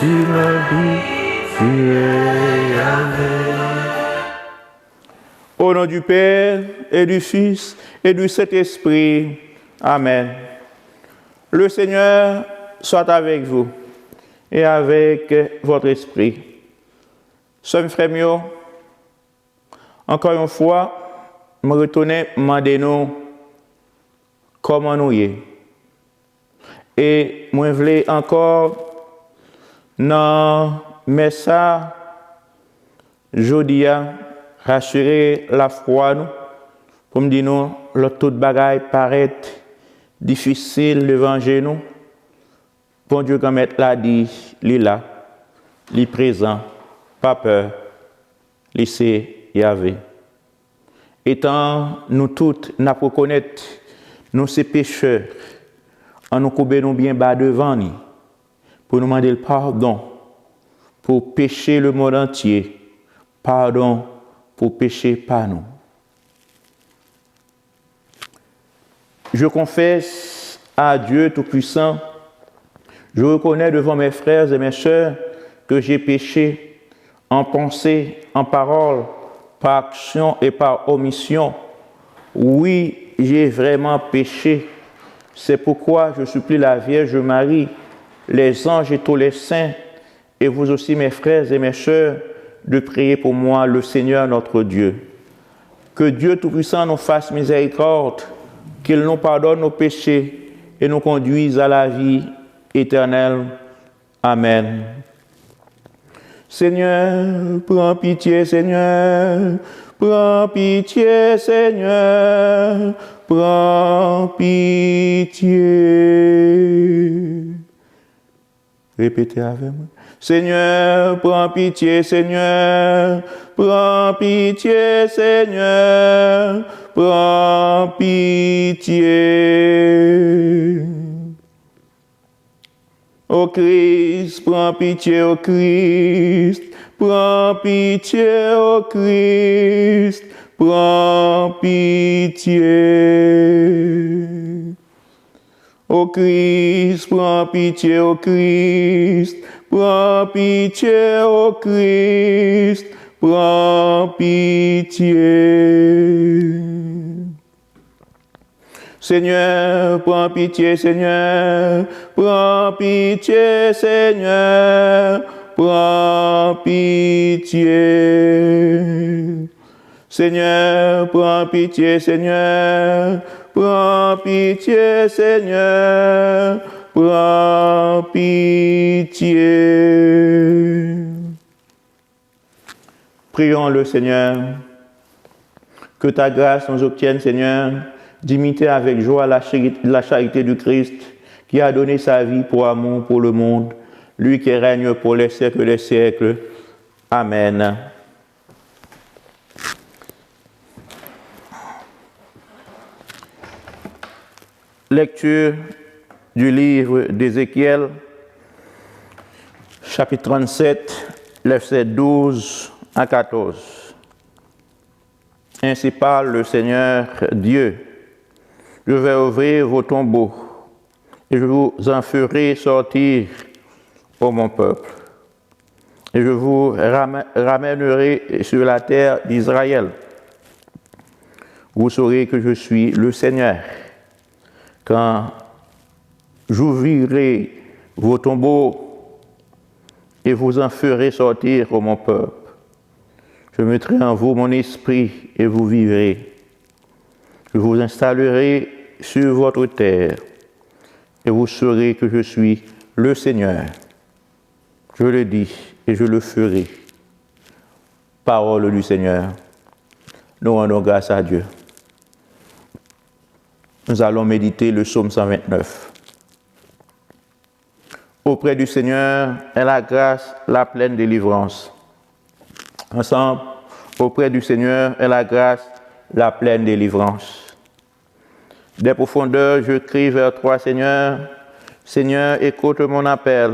tu me dis, tu es Yahvé. Au nom du Père et du Fils et du Saint-Esprit. Amen. Le Seigneur soit avec vous et avec votre esprit. Sommes frères, encore une fois, je me retourne demander nous comment nous y est. Et moi, je voulais encore, dans le message, jeudi, rassurer la foi, nous, pour me dire, nous, le tout bagaille paraît difficile devant nous. Bon Dieu, comme elle l'a dit, il est là, il est présent, pas peur, il sait Yahvé. Étant nous toutes, nous reconnaître, nous ces pécheurs, en nous couper nous bien bas devant nous, pour nous demander le pardon, pour pécher le monde entier, pardon pour pécher par nous. Je confesse à Dieu Tout-Puissant, je reconnais devant mes frères et mes sœurs que j'ai péché en pensée, en parole, par action et par omission. Oui, j'ai vraiment péché. C'est pourquoi je supplie la Vierge Marie, les anges et tous les saints, et vous aussi mes frères et mes sœurs, de prier pour moi le Seigneur notre Dieu. Que Dieu Tout-Puissant nous fasse miséricorde, qu'il nous pardonne nos péchés et nous conduise à la vie éternelle. Amen. Seigneur, prends pitié, Seigneur, prends pitié, Seigneur, prends pitié. Répétez avec moi. Seigneur, prends pitié, Seigneur, prends pitié, Seigneur, prends pitié. Ô Christ, prends pitié, ô Christ, prends pitié, ô Christ, prends pitié. Ô Christ, prends pitié, ô Christ, prends pitié, ô Christ, prends pitié. Seigneur, prends pitié, Seigneur, prends pitié, Seigneur, prends pitié. Seigneur, prends pitié, Seigneur, prends pitié, Seigneur, prends pitié. Prions le Seigneur, que ta grâce nous obtienne, Seigneur, d'imiter avec joie la charité du Christ, qui a donné sa vie pour amour pour le monde, lui qui règne pour les siècles des siècles. Amen. Lecture du livre d'Ézéchiel, chapitre 37, versets 12 à 14. Ainsi parle le Seigneur Dieu. Je vais ouvrir vos tombeaux et je vous en ferai sortir, ô mon peuple. Et je vous ramènerai sur la terre d'Israël. Vous saurez que je suis le Seigneur. Quand j'ouvrirai vos tombeaux et vous en ferai sortir, ô mon peuple, je mettrai en vous mon esprit et vous vivrez. Je vous installerai sur votre terre et vous saurez que je suis le Seigneur. Je le dis et je le ferai. Parole du Seigneur. Nous rendons grâce à Dieu. Nous allons méditer le psaume 129. Auprès du Seigneur est la grâce, la pleine délivrance. Ensemble, auprès du Seigneur est la grâce, la pleine délivrance. Des profondeurs, je crie vers toi, Seigneur. Seigneur, écoute mon appel.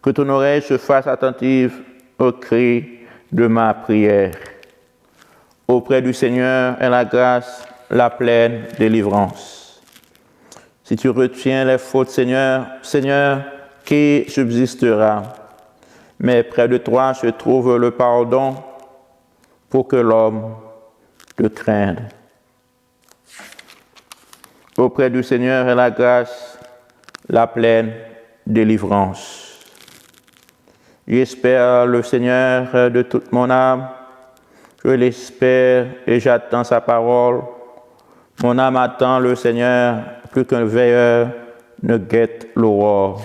Que ton oreille se fasse attentive au cri de ma prière. Auprès du Seigneur est la grâce, la pleine délivrance. Si tu retiens les fautes, Seigneur, Seigneur, qui subsistera? mais près de toi se trouve le pardon pour que l'homme te craigne. Auprès du Seigneur est la grâce, la pleine délivrance. J'espère le Seigneur de toute mon âme, je l'espère et j'attends sa parole. Mon âme attend le Seigneur plus qu'un veilleur ne guette l'aurore.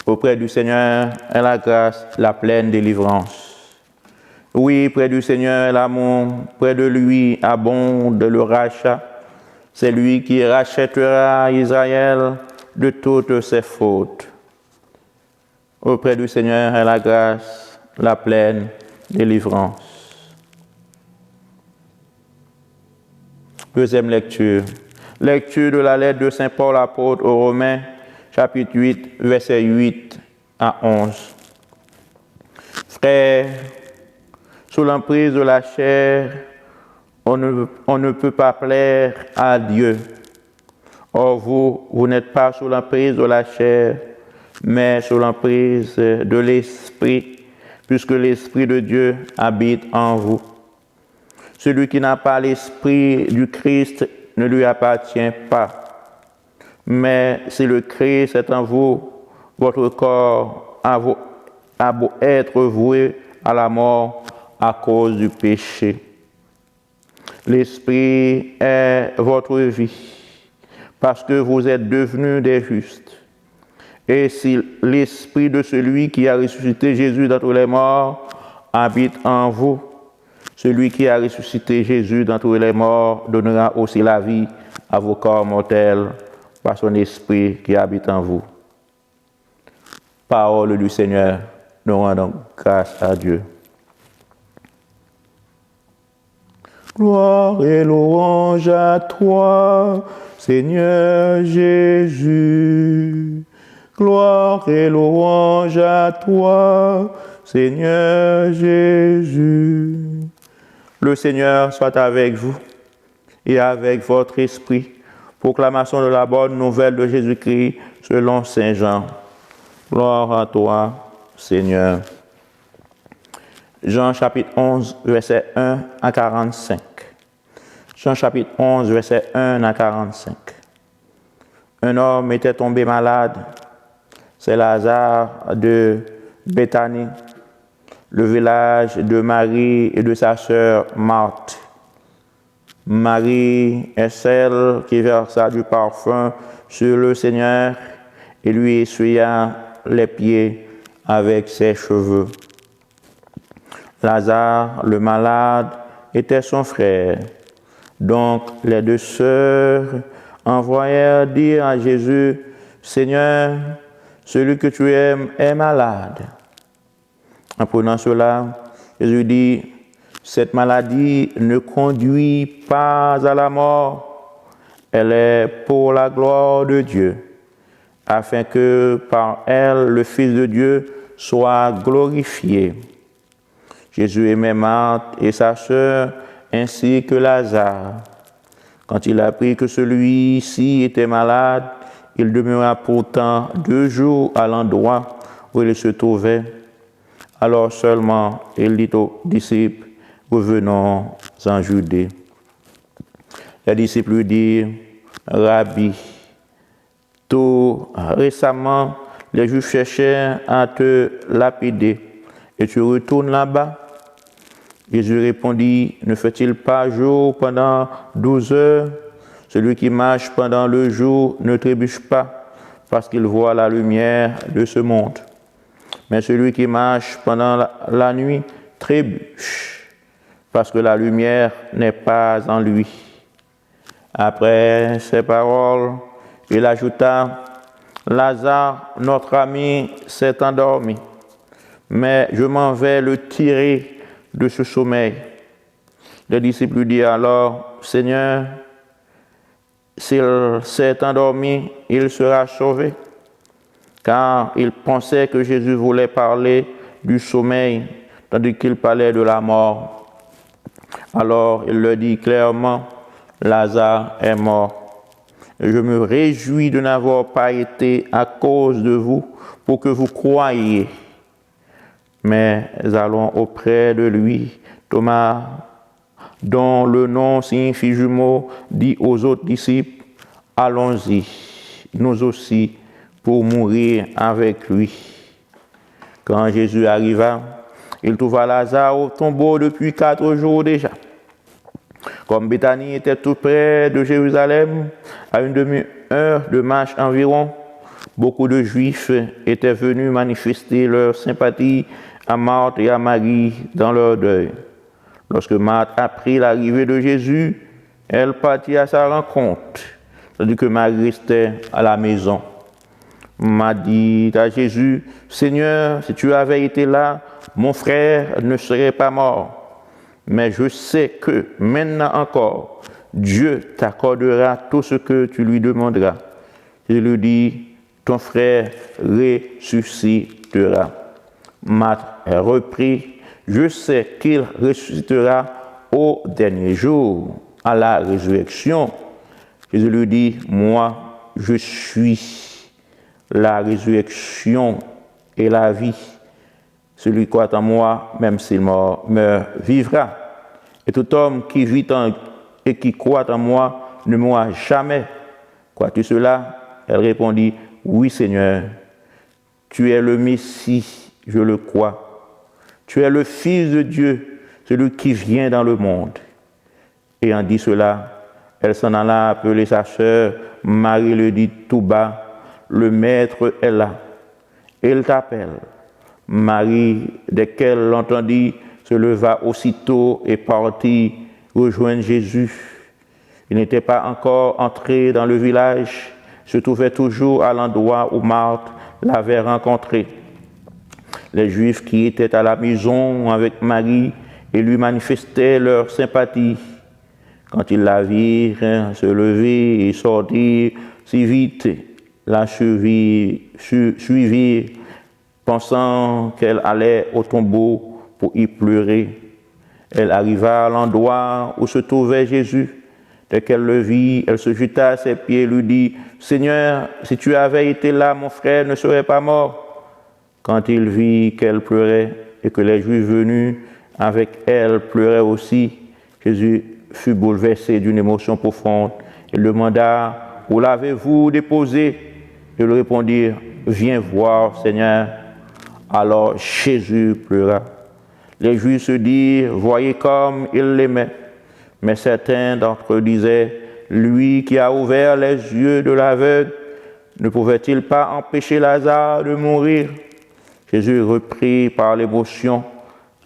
Auprès du Seigneur est la grâce, la pleine délivrance. Oui, près du Seigneur est l'amour, près de lui abonde le rachat. C'est lui qui rachètera Israël de toutes ses fautes. Auprès du Seigneur est la grâce, la pleine délivrance. Deuxième lecture. Lecture de la lettre de Saint Paul apôtre aux Romains, chapitre 8, versets 8 à 11. Frères, sous l'emprise de la chair, on ne peut pas plaire à Dieu. Or vous n'êtes pas sous l'emprise de la chair, mais sous l'emprise de l'Esprit, puisque l'Esprit de Dieu habite en vous. Celui qui n'a pas l'Esprit du Christ ne lui appartient pas. Mais si le Christ est en vous, votre corps a beau être voué à la mort à cause du péché. L'Esprit est votre vie, parce que vous êtes devenus des justes. Et si l'Esprit de celui qui a ressuscité Jésus d'entre les morts habite en vous, celui qui a ressuscité Jésus d'entre les morts donnera aussi la vie à vos corps mortels par son Esprit qui habite en vous. Parole du Seigneur, nous rendons grâce à Dieu. Gloire et louange à toi, Seigneur Jésus. Gloire et louange à toi, Seigneur Jésus. Le Seigneur soit avec vous et avec votre esprit. Proclamation de la bonne nouvelle de Jésus-Christ selon Saint Jean. Gloire à toi, Seigneur. Jean chapitre 11, verset 1 à 45. Jean chapitre 11, verset 1 à 45. Un homme était tombé malade. C'est Lazare de Béthanie, le village de Marie et de sa sœur Marthe. Marie est celle qui versa du parfum sur le Seigneur et lui essuya les pieds avec ses cheveux. Lazare, le malade, était son frère. Donc les deux sœurs envoyèrent dire à Jésus, « Seigneur, celui que tu aimes est malade. » En prenant cela, Jésus dit, « Cette maladie ne conduit pas à la mort, elle est pour la gloire de Dieu, afin que par elle le Fils de Dieu soit glorifié. » Jésus aimait Marthe et sa sœur, ainsi que Lazare. Quand il apprit que celui-ci était malade, il demeura pourtant 2 jours à l'endroit où il se trouvait. Alors seulement il dit aux disciples, « Revenons en Judée. » Les disciples lui dirent, « Rabbi, tout récemment, les Juifs cherchaient à te lapider, et tu retournes là-bas. » Jésus répondit, « Ne fait-il pas jour pendant 12 heures? Celui qui marche pendant le jour ne trébuche pas, parce qu'il voit la lumière de ce monde. Mais celui qui marche pendant la nuit trébuche, parce que la lumière n'est pas en lui. » Après ces paroles, il ajouta, « Lazare, notre ami, s'est endormi, mais je m'en vais le tirer de ce sommeil. » Les disciples lui dirent alors, « Seigneur, s'il s'est endormi, il sera sauvé. » Car ils pensaient que Jésus voulait parler du sommeil, tandis qu'il parlait de la mort. Alors il leur dit clairement, « Lazare est mort. Et je me réjouis de n'avoir pas été à cause de vous, pour que vous croyiez. mais allons auprès de lui. Thomas, dont le nom signifie jumeau, dit aux autres disciples, allons-y, nous aussi, pour mourir avec lui. Quand Jésus arriva, il trouva Lazare au tombeau depuis 4 jours déjà. Comme Béthanie était tout près de Jérusalem, à une demi-heure de marche environ, beaucoup de Juifs étaient venus manifester leur sympathie à Marthe et à Marie dans leur deuil. Lorsque Marthe apprit l'arrivée de Jésus, elle partit à sa rencontre, tandis que Marie restait à la maison. Marthe dit à Jésus, « Seigneur, si tu avais été là, mon frère ne serait pas mort. Mais je sais que maintenant encore, Dieu t'accordera tout ce que tu lui demanderas. » Il lui dit, « Ton frère ressuscitera. » Marthe reprit, « Je sais qu'il ressuscitera au dernier jour, à la résurrection. » Jésus lui dit, « Moi, je suis la résurrection et la vie. Celui qui croit en moi, même s'il meurt, vivra. Et tout homme qui vit et qui croit en moi ne mourra jamais. Crois-tu cela? » Elle répondit, « Oui, Seigneur, tu es le Messie, je le crois. Tu es le Fils de Dieu, celui qui vient dans le monde. » Ayant dit cela, elle s'en alla appeler sa sœur. Marie le dit tout bas, « Le Maître est là. Il t'appelle. » Marie, dès qu'elle l'entendit, se leva aussitôt et partit rejoindre Jésus. Il n'était pas encore entré dans le village, se trouvait toujours à l'endroit où Marthe l'avait rencontré. Les Juifs qui étaient à la maison avec Marie et lui manifestaient leur sympathie. Quand ils la virent se lever et sortir si vite, la suivirent, pensant qu'elle allait au tombeau pour y pleurer. Elle arriva à l'endroit où se trouvait Jésus. Dès qu'elle le vit, elle se jeta à ses pieds et lui dit, « Seigneur, si tu avais été là, mon frère ne serait pas mort. » Quand il vit qu'elle pleurait et que les Juifs venus avec elle pleuraient aussi, Jésus fut bouleversé d'une émotion profonde. Il demanda, « Où l'avez-vous déposé ?» Ils lui répondirent, « Viens voir, Seigneur. » Alors Jésus pleura. Les Juifs se dirent, « Voyez comme il l'aimait. » Mais certains d'entre eux disaient, « Lui qui a ouvert les yeux de l'aveugle, ne pouvait-il pas empêcher Lazare de mourir ?» Jésus, repris par l'émotion,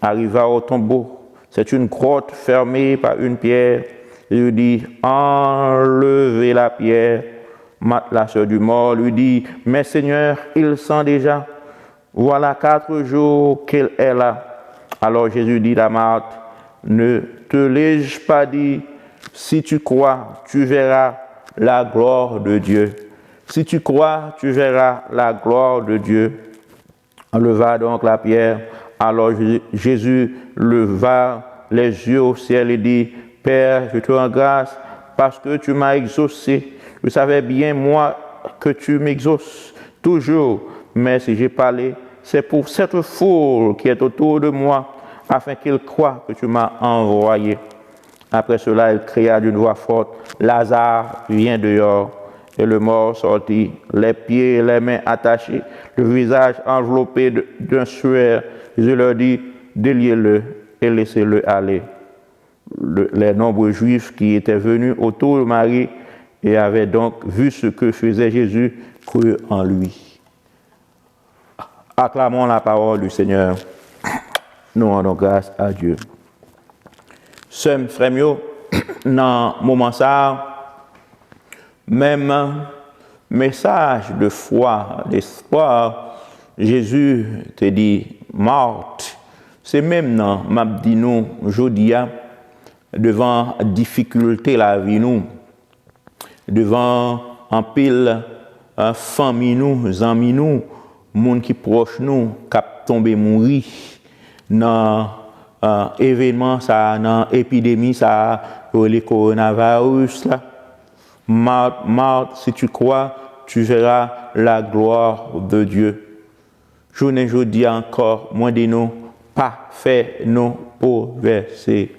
arriva au tombeau. C'est une grotte fermée par une pierre. Il lui dit, « Enlevez la pierre. » Marthe, la sœur du mort, lui dit, « Mais Seigneur, il sent déjà. Voilà 4 jours qu'il est là. » Alors Jésus dit à Marthe, « Ne te l'ai-je pas dit, si tu crois, tu verras la gloire de Dieu. Si tu crois, tu verras la gloire de Dieu. » Enleva donc la pierre. Alors Jésus leva les yeux au ciel et dit, « Père, je te rends grâce parce que tu m'as exaucé. Je savais bien, moi, que tu m'exauces toujours, mais si j'ai parlé, c'est pour cette foule qui est autour de moi, afin qu'ils croient que tu m'as envoyé. » Après cela, il cria d'une voix forte, « Lazare, viens dehors. » Et le mort sortit, les pieds et les mains attachés, le visage enveloppé d'un suaire. Je leur dis, « Déliez-le et laissez-le aller. » Les nombreux Juifs qui étaient venus autour de Marie et avaient donc vu ce que faisait Jésus crurent en lui. Acclamons la parole du Seigneur. Nous rendons grâce à Dieu. Sœurs, frères, dans ce moment ça, même message de foi, d'espoir, Jésus te dit, Marthe, c'est même dans m'a dit nous aujourd'hui devant difficulté la vie nous, devant en pile famille nous, amis nous, monde qui proche nous, cap tomber mourir dans événement ça, dans épidémie ça, le coronavirus là. Marthe, si tu crois, tu verras la gloire de Dieu. Journée jeudi encore, moins de nous, pas fait nous pour verser.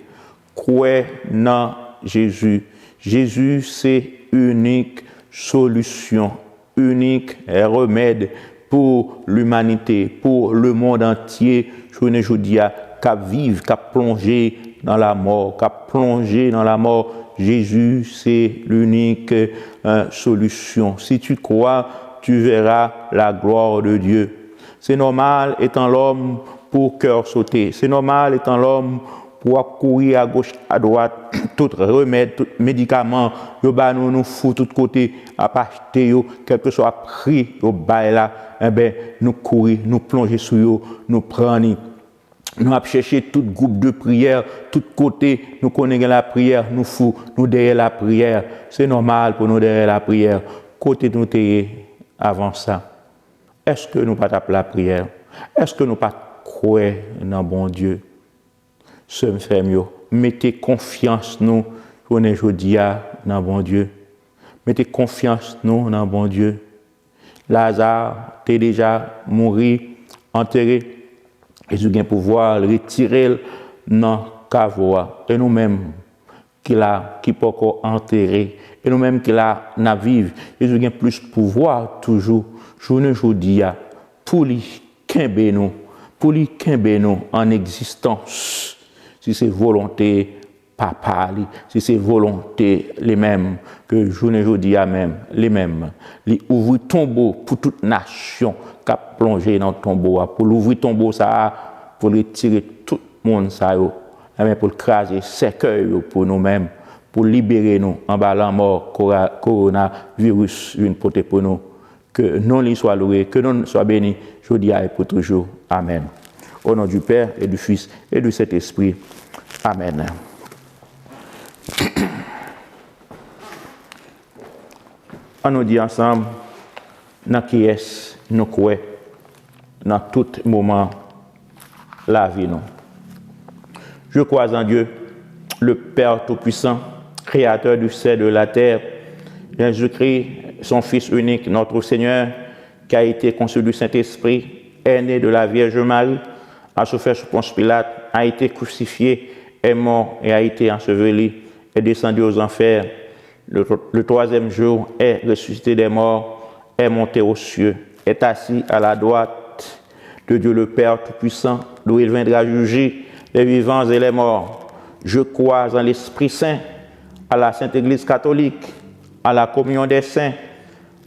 Croyez dans Jésus. Jésus, c'est unique solution, unique remède pour l'humanité, pour le monde entier. Journée jeudi, qu'à vivre, qu'à plonger dans la mort, qu'à plonger dans la mort. Jésus, c'est l'unique solution. Si tu crois, tu verras la gloire de Dieu. C'est normal, étant l'homme, pour cœur sauter. C'est normal, étant l'homme, pour courir à gauche, à droite, tout remède, tout médicament, nous fout tout côté, à acheter, quel que soit le prix, là, nous courir, nous plonger sur eux, nous prendre. Nous avons cherché tout groupe de prière, tout côté, nous connaissons la prière, nous fous, nous derrière la prière. C'est normal pour nous derrière la prière. Côté nous avant ça. Est-ce que nous pas taper la prière? Est-ce que nous pas croire dans bon Dieu? Ce me fait mieux. Mettez confiance nous, on est aujourd'hui dans bon Dieu. Mettez confiance nous dans bon Dieu. Lazare t'es déjà mort, enterré. Jésus a pouvoir le retirer dans cavoa. Et nous-mêmes qui peut encore enterrer. Et nous-mêmes qui n'a vivre. Jésus a plus pouvoir toujours. Journée aujourd'hui pour lui qu'ember nous en existence. Si c'est volonté papa, si c'est volonté les mêmes que journée aujourd'hui même, les mêmes. Li ouvrir tombeau pour toute nation qui a plongé dans le tombeau, pour l'ouvrir tombeau ça, pour retirer tout le monde ça, pour le craser cercueil pour nous-mêmes, pour libérer nous en bas la mort coronavirus une portée pour nous. Que non lui soit loué, que non soit béni, aujourd'hui et pour toujours. Amen. Au nom du Père et du Fils et du Saint-Esprit. Amen. On nous dit ensemble, dans qui est nous croyons, dans tout moment, la vie nous. Je crois en Dieu, le Père Tout-Puissant, Créateur du ciel et de la terre, Jésus-Christ, son Fils unique, notre Seigneur, qui a été conçu du Saint-Esprit, est né de la Vierge Marie, a souffert sous Ponce Pilate, a été crucifié, est mort et a été enseveli, est descendu aux enfers. Le troisième jour est ressuscité des morts, est monté aux cieux, est assis à la droite de Dieu le Père Tout-Puissant, d'où il viendra juger les vivants et les morts. Je crois en l'Esprit Saint, à la Sainte Église catholique, à la communion des saints,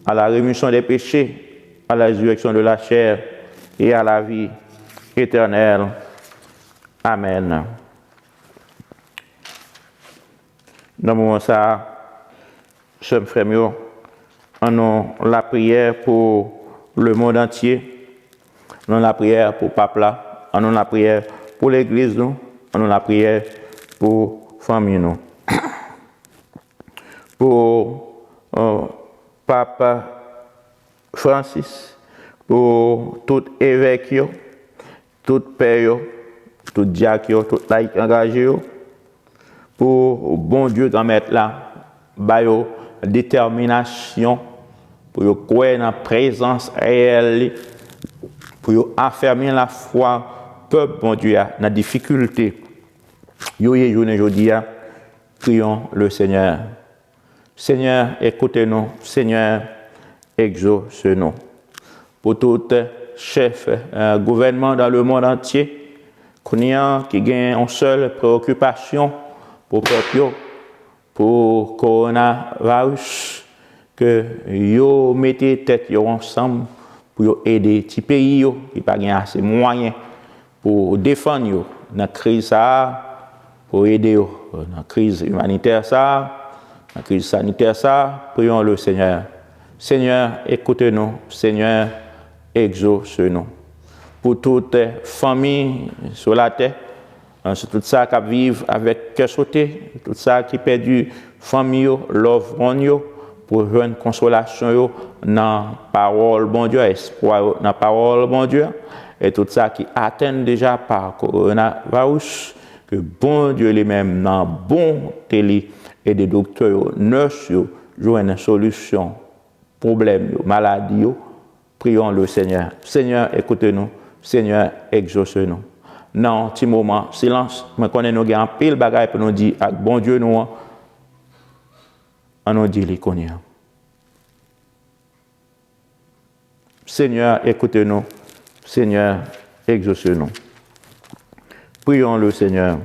à la rémission des péchés, à la résurrection de la chair et à la vie éternelle. Amen. Dans le moment ça, je me ferai mieux en la prière pour le monde entier, en la prière pour Papa, en la prière pour l'Église, en la prière pour la famille. Pour Papa Francis, pour tout évêque, tout père, tout diacre, tout laïc engagé, pour bon Dieu grand maître là, bayo détermination pour croire dans la présence réelle, pour affermir la foi peuple bon Dieu dans la difficulté. Yo journée aujourd'hui, prions le Seigneur. Seigneur, écoutez-nous. Seigneur, exauce-nous. Pour tout chef gouvernement dans le monde entier, qui a une seule préoccupation pour le peuple, pour le coronavirus, que vous mettez tête ensemble pour aider les pays qui n'ont pas assez de moyens pour défendre dans la crise, pour aider dans la crise humanitaire, la crise sanitaire, prions le Seigneur. Seigneur, écoutez-nous. Seigneur, exauce-nous. Pour toute famille sur la terre, c'est tout ça qui vivent avec cœur sauté, tout ça qui perdu famille, love one, pour une consolation dans la parole, bon Dieu, espoir dans la parole, bon Dieu, et tout ça qui atteint déjà par coronavirus, que bon Dieu lui-même, dans bon télé, et des docteurs, nurses, jouent une solution, problème, maladie, Prions le Seigneur. Seigneur, écoute-nous. Seigneur, exauce-nous. Non, petit moment, silence. Je connais nous avons un pile bagaille pour nous dire, bon Dieu, nous, on nous dit les connaît. Seigneur, écoute-nous. Seigneur, exauce-nous. Prions le Seigneur.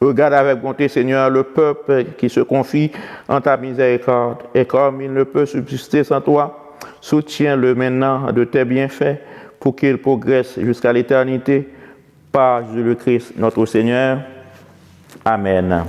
Regarde avec bonté, Seigneur, le peuple qui se confie en ta miséricorde. Et comme il ne peut subsister sans toi, soutiens-le maintenant de tes bienfaits pour qu'il progresse jusqu'à l'éternité par Jésus-Christ, notre Seigneur. Amen.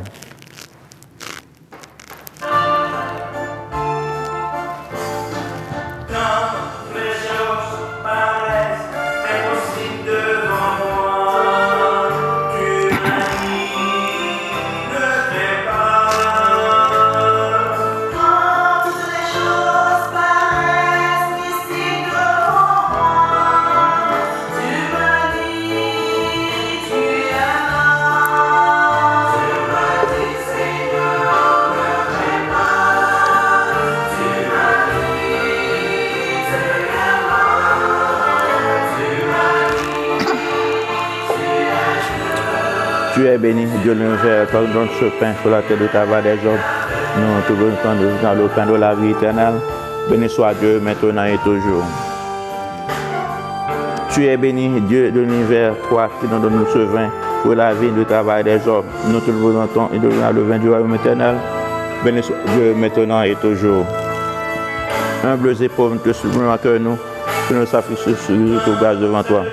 Tu es béni, Dieu de l'univers, toi donne ce pain sur la terre de travail des hommes. Nous te voulons dans le pain de la vie éternelle. Béni soit Dieu maintenant et toujours. Tu es béni, Dieu de l'univers, toi qui nous donnes ce vin pour la vie de travail des hommes. Nous te le présentons et donnons le vin du royaume éternel. Béni soit Dieu maintenant et toujours. Humbles et pauvres, nous te supplions que nous sacrifions sur grâce devant toi.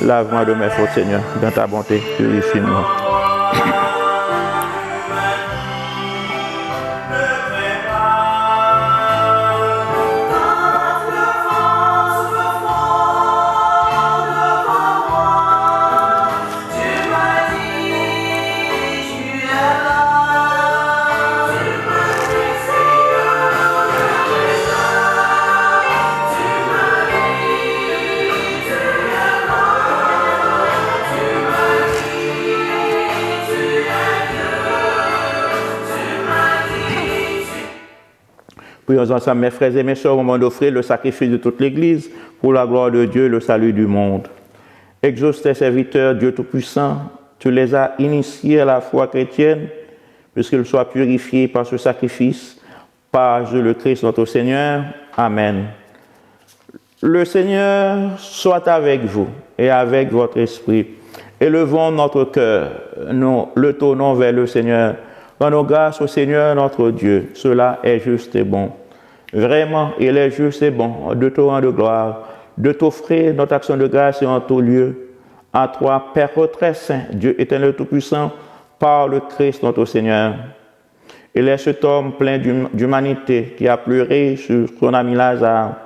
Lave-moi de mes fautes, Seigneur, dans ta bonté, purifie-moi. Prions ensemble, mes frères et mes sœurs, au moment d'offrir le sacrifice de toute l'Église pour la gloire de Dieu, le salut du monde. Exauce tes serviteurs, Dieu Tout-Puissant, tu les as initiés à la foi chrétienne, puisqu'ils soient purifiés par ce sacrifice, par Jésus-Christ notre Seigneur. Amen. Le Seigneur soit avec vous et avec votre esprit. Élevons notre cœur, nous le tournons vers le Seigneur. Rendons grâce au Seigneur notre Dieu, cela est juste et bon. Vraiment, il est juste et bon de te rendre gloire, de t'offrir notre action de grâce et en tout lieu. À toi, Père très saint, Dieu éternel tout-puissant, par le Christ notre Seigneur. Il est cet homme plein d'humanité qui a pleuré sur son ami Lazare.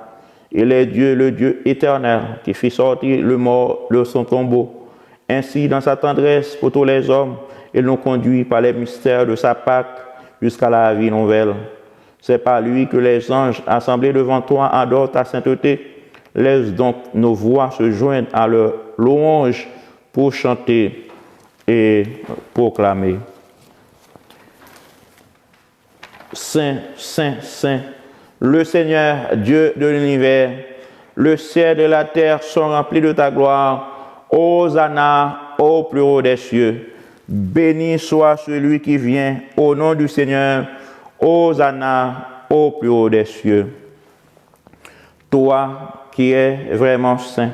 Il est Dieu, le Dieu éternel, qui fit sortir le mort de son tombeau. Ainsi, dans sa tendresse pour tous les hommes, il nous conduit par les mystères de sa Pâque jusqu'à la vie nouvelle. C'est par lui que les anges assemblés devant toi adorent ta sainteté. Laisse donc nos voix se joindre à leur louange pour chanter et proclamer. Saint, Saint, Saint, le Seigneur, Dieu de l'univers, le ciel et la terre sont remplis de ta gloire. Hosanna au plus haut des cieux. Béni soit celui qui vient au nom du Seigneur. Hosanna au plus haut des cieux. Toi qui es vraiment saint,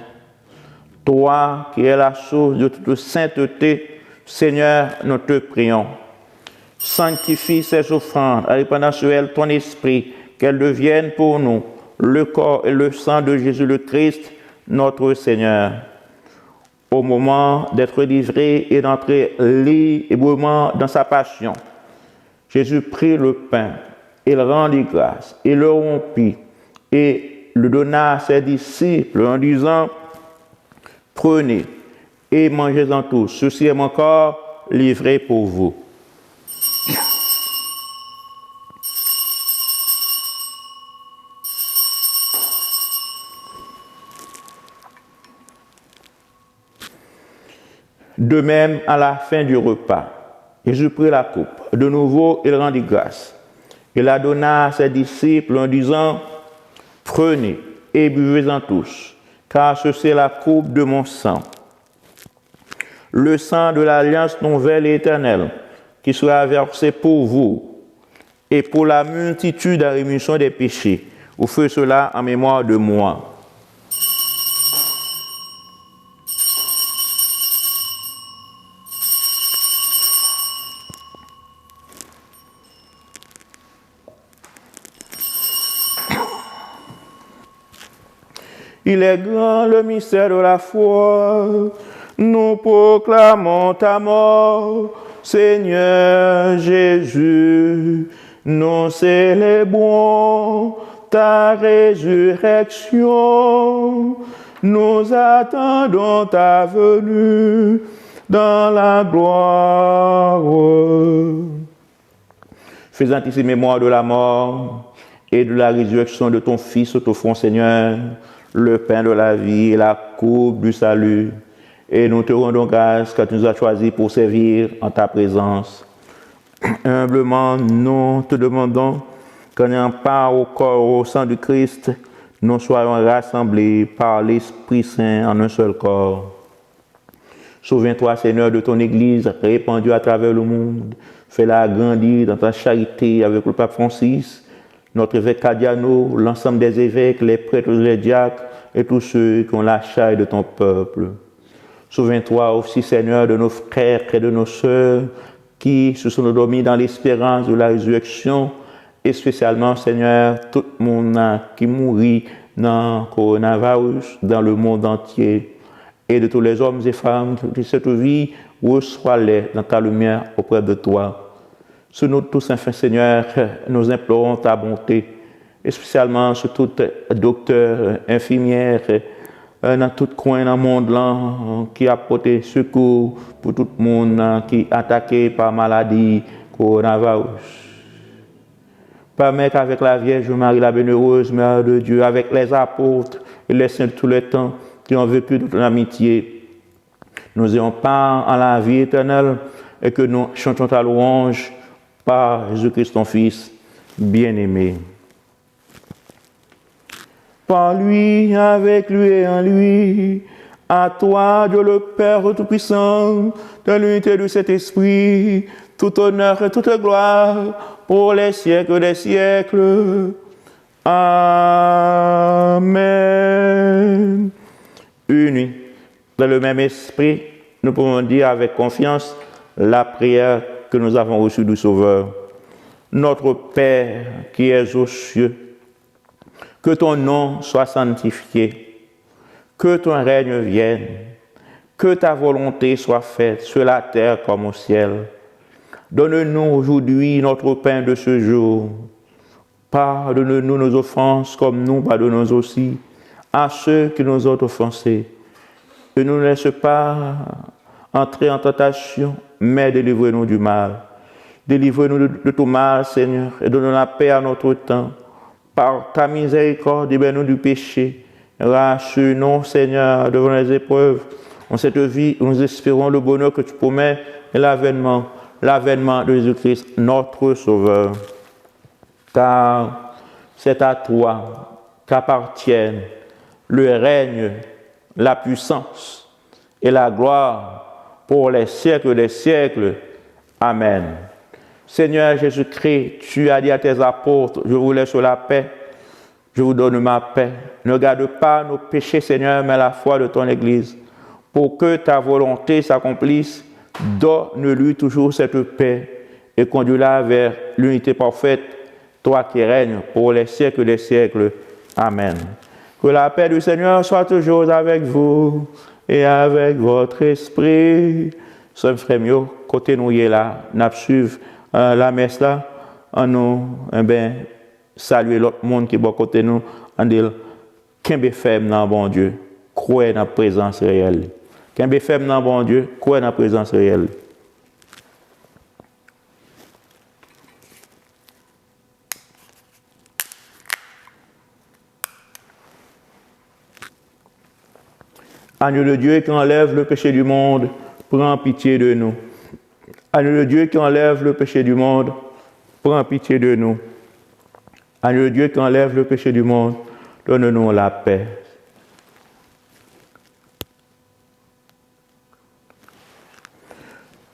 toi qui es la source de toute sainteté, Seigneur, nous te prions. Sanctifie ces offrandes, répandant sur elles ton esprit, qu'elles deviennent pour nous le corps et le sang de Jésus le Christ, notre Seigneur. Au moment d'être livré et d'entrer librement dans sa passion, Jésus prit le pain, il rendit grâce, il le rompit et le donna à ses disciples en disant « Prenez et mangez-en tous, ceci est mon corps livré pour vous. » De même, à la fin du repas, Jésus prit la coupe. De nouveau, il rendit grâce. Il la donna à ses disciples en disant, « Prenez et buvez-en tous, car ceci est la coupe de mon sang, le sang de l'alliance nouvelle et éternelle, qui sera versé pour vous et pour la multitude à rémission des péchés. Vous faites cela en mémoire de moi. » Il est grand le mystère de la foi. Nous proclamons ta mort, Seigneur Jésus. Nous célébrons ta résurrection. Nous attendons ta venue dans la gloire. Faisant ici mémoire de la mort et de la résurrection de ton Fils, t'offrons, Seigneur, le pain de la vie et la coupe du salut. Et nous te rendons grâce que tu nous as choisis pour servir en ta présence. Humblement, nous te demandons qu'en ayant part au corps, au sang du Christ, nous soyons rassemblés par l'Esprit Saint en un seul corps. Souviens-toi, Seigneur, de ton Église répandue à travers le monde. Fais-la grandir dans ta charité avec le pape Francis, notre évêque Cadiano, l'ensemble des évêques, les prêtres, les diacres et tous ceux qui ont la charge de ton peuple. Souviens-toi aussi, Seigneur, de nos frères et de nos sœurs qui se sont endormis dans l'espérance de la résurrection, et spécialement, Seigneur, tout le monde qui mourit dans le coronavirus, dans le monde entier, et de tous les hommes et femmes qui cette vie, reçois-les dans ta lumière auprès de toi. Sur nous tous, enfin, Seigneur, nous implorons ta bonté, et spécialement sur tout docteur, infirmière, dans tout coin dans le monde là, qui a porté secours pour tout le monde qui est attaqué par maladie, coronavirus. Permets qu'avec la Vierge Marie, la bienheureuse Mère de Dieu, avec les apôtres et les saints de tous les temps qui ont vécu toute l'amitié, nous ayons part en la vie éternelle et que nous chantions ta louange par Jésus-Christ, ton Fils, bien-aimé. Par lui, avec lui et en lui, à toi, Dieu le Père Tout-Puissant, dans l'unité de cet Esprit, tout honneur et toute gloire pour les siècles des siècles. Amen. Unis dans le même esprit, nous pouvons dire avec confiance la prière que nous avons reçue du Sauveur. Notre Père qui es aux cieux, que ton nom soit sanctifié, que ton règne vienne, que ta volonté soit faite sur la terre comme au ciel. Donne-nous aujourd'hui notre pain de ce jour. Pardonne-nous nos offenses comme nous pardonnons aussi à ceux qui nous ont offensés. Ne nous laisse pas entrer en tentation, mais délivre-nous du mal. Délivre-nous de tout mal, Seigneur, et donne la paix à notre temps. Par ta miséricorde, libère-nous du péché. Rassure-nous, Seigneur, devant les épreuves. En cette vie, nous espérons le bonheur que tu promets et l'avènement de Jésus-Christ, notre Sauveur. Car c'est à toi qu'appartiennent le règne, la puissance et la gloire pour les siècles des siècles. Amen. Seigneur Jésus-Christ, tu as dit à tes apôtres, je vous laisse la paix, je vous donne ma paix. Ne garde pas nos péchés, Seigneur, mais la foi de ton Église. Pour que ta volonté s'accomplisse, donne-lui toujours cette paix et conduis-la vers l'unité parfaite, toi qui règnes pour les siècles des siècles. Amen. Que la paix du Seigneur soit toujours avec vous et avec votre esprit. Somme frère mieux, côté nous y est là, nous suivons la messe là, en nous, saluer l'autre monde qui est à côté de nous, en disant, qu'un ferme dans bon Dieu, croyez dans la présence réelle. Qu'un ferme dans bon Dieu, croyez dans la présence réelle. Agneau de Dieu qui enlève le péché du monde, prends pitié de nous. Agneau de Dieu qui enlève le péché du monde, prends pitié de nous. Agneau de Dieu qui enlève le péché du monde, donne-nous la paix.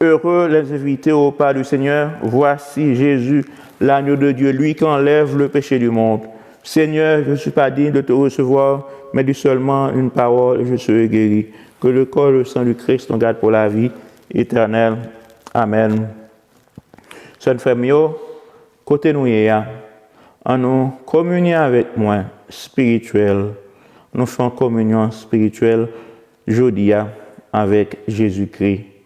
Heureux les invités au repas du Seigneur, voici Jésus, l'agneau de Dieu, lui qui enlève le péché du monde. Seigneur, je ne suis pas digne de te recevoir, mais dis seulement une parole et je serai guéri. Que le corps et le sang du Christ nous garde pour la vie éternelle. Amen. Sœur Fémio, côté nous en nous communiant avec moi spirituel, nous faisons communion spirituelle jeudi avec Jésus-Christ.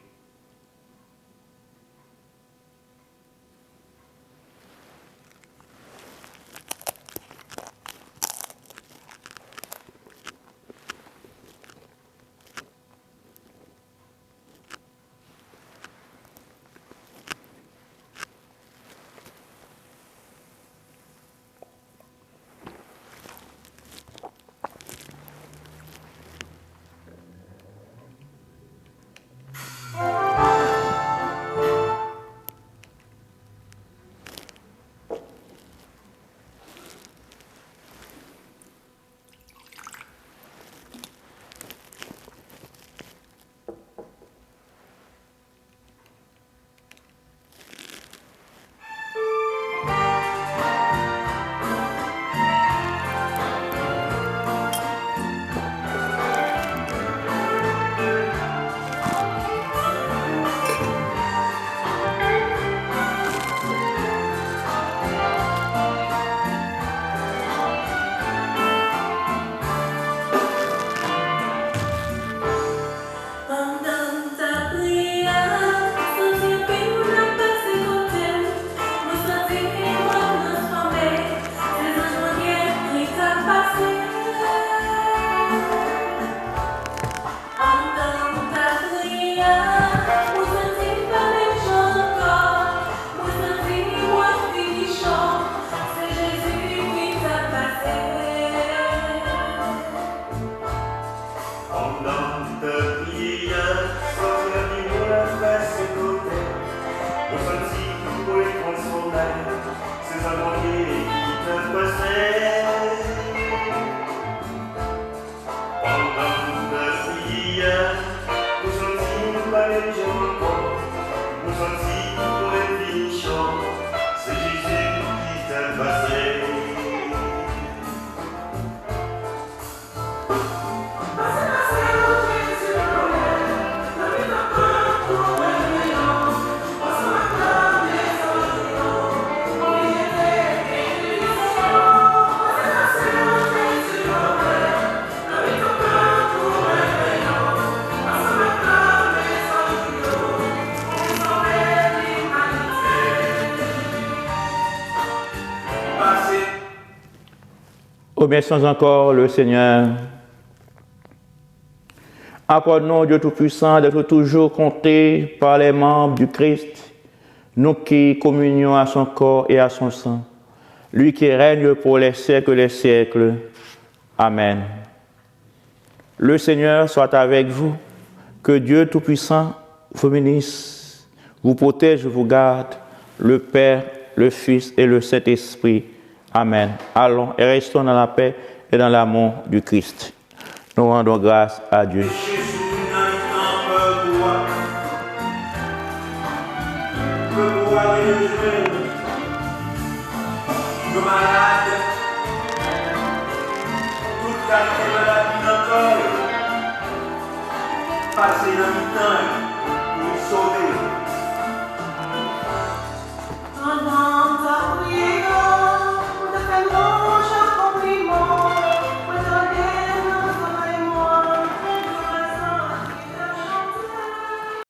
Remercions encore le Seigneur. Accorde-nous, Dieu Tout-Puissant, d'être toujours comptés par les membres du Christ, nous qui communions à son corps et à son sang, lui qui règne pour les siècles des siècles. Amen. Le Seigneur soit avec vous, que Dieu Tout-Puissant vous bénisse, vous protège, vous garde, le Père, le Fils et le Saint-Esprit. Amen. Allons et restons dans la paix et dans l'amour du Christ. Nous rendons grâce à Dieu. Passer dans le temps.